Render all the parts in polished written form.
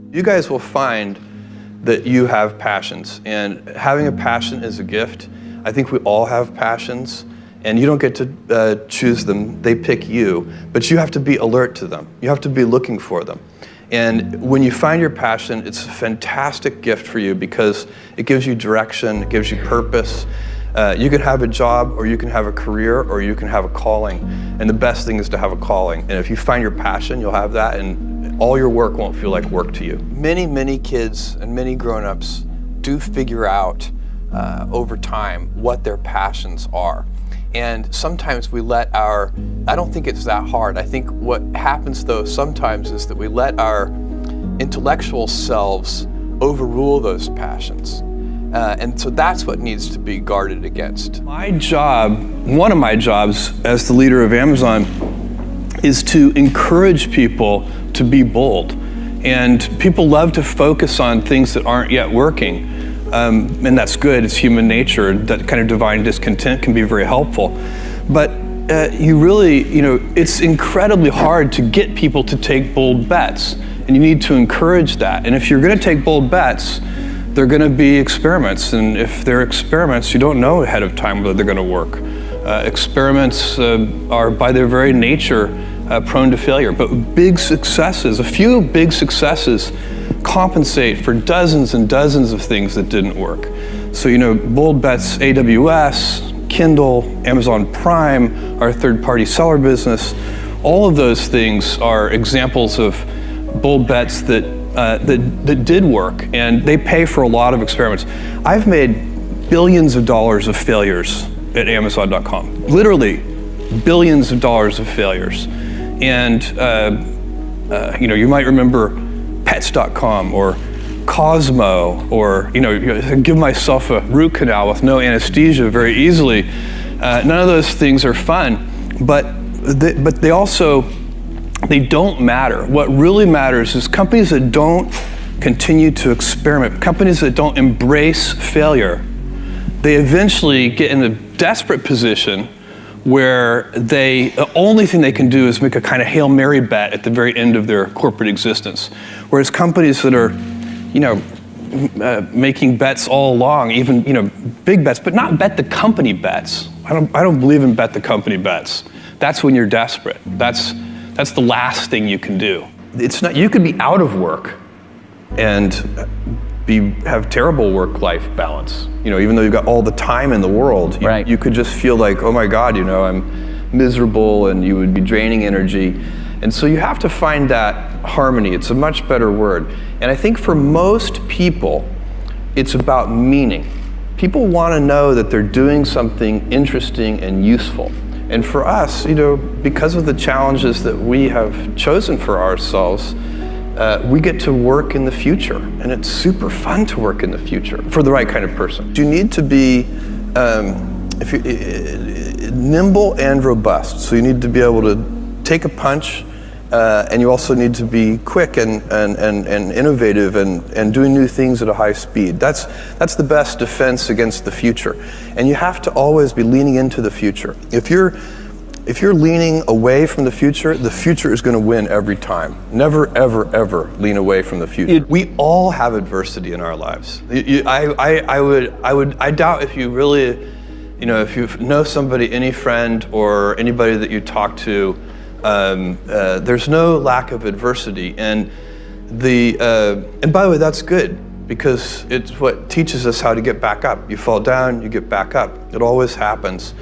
You guys will find that you have passions, and having a passion is a gift. I think we all have passions, and you don't get to choose them, they pick you, but you have to be alert to them. You have to be looking for them. And when you find your passion, it's a fantastic gift for you because it gives you direction, it gives you purpose. You can have a job, or you can have a career, or you can have a calling. And the best thing is to have a calling. And if you find your passion, you'll have that, and all your work won't feel like work to you. Many kids and many grown-ups do figure out over time what their passions are. And sometimes we let I don't think it's that hard. I think what happens though sometimes is that we let our intellectual selves overrule those passions. And so that's what needs to be guarded against. My job, one of my jobs as the leader of Amazon, is to encourage people to be bold. And people love to focus on things that aren't yet working. And that's good, it's human nature. That kind of divine discontent can be very helpful. But it's incredibly hard to get people to take bold bets. And you need to encourage that. And if you're gonna take bold bets, they're gonna be experiments. And if they're experiments, you don't know ahead of time whether they're gonna work. Experiments are by their very nature prone to failure. But big successes, a few big successes compensate for dozens and dozens of things that didn't work. So, bold bets, AWS, Kindle, Amazon Prime, our third-party seller business, all of those things are examples of bold bets that did work, and they pay for a lot of experiments. I've made billions of dollars of failures at Amazon.com, literally billions of dollars of failures. And you might remember Pets.com or Cosmo, or give myself a root canal with no anesthesia very easily. None of those things are fun, but they don't matter. What really matters is companies that don't continue to experiment, companies that don't embrace failure, they eventually get in a desperate position where the only thing they can do is make a kind of Hail Mary bet at the very end of their corporate existence. Whereas companies that are, making bets all along, even, big bets, but not bet the company bets. I don't believe in bet the company bets. That's when you're desperate. That's the last thing you can do. It's not, you could be out of work and have terrible work-life balance. Even though you've got all the time in the world, you could just feel like, oh my God, I'm miserable, and you would be draining energy. And so you have to find that harmony. It's a much better word. And I think for most people, it's about meaning. People want to know that they're doing something interesting and useful. And for us, because of the challenges that we have chosen for ourselves, we get to work in the future, and it's super fun to work in the future for the right kind of person. You need to be nimble and robust. So you need to be able to take a punch, and you also need to be quick and innovative and doing new things at a high speed. That's the best defense against the future. And you have to always be leaning into the future. If you're leaning away from the future is going to win every time. Never, ever, ever lean away from the future. We all have adversity in our lives. I doubt if you really, if you know somebody, any friend or anybody that you talk to, there's no lack of adversity. And by the way, that's good, because it's what teaches us how to get back up. You fall down, you get back up. It always happens.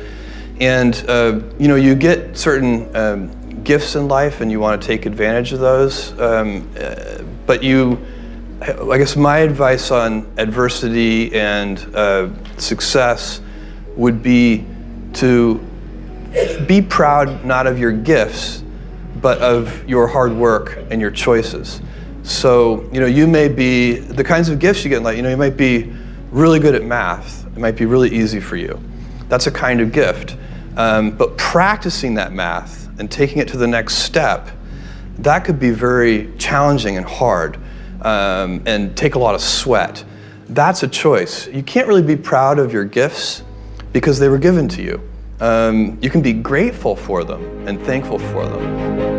And you get certain gifts in life, and you want to take advantage of those. But I guess my advice on adversity and success would be to be proud not of your gifts, but of your hard work and your choices. So you may be the kinds of gifts you get in life. You might be really good at math. It might be really easy for you. That's a kind of gift. But practicing that math and taking it to the next step, that could be very challenging and hard, and take a lot of sweat. That's a choice. You can't really be proud of your gifts because they were given to you. You can be grateful for them and thankful for them.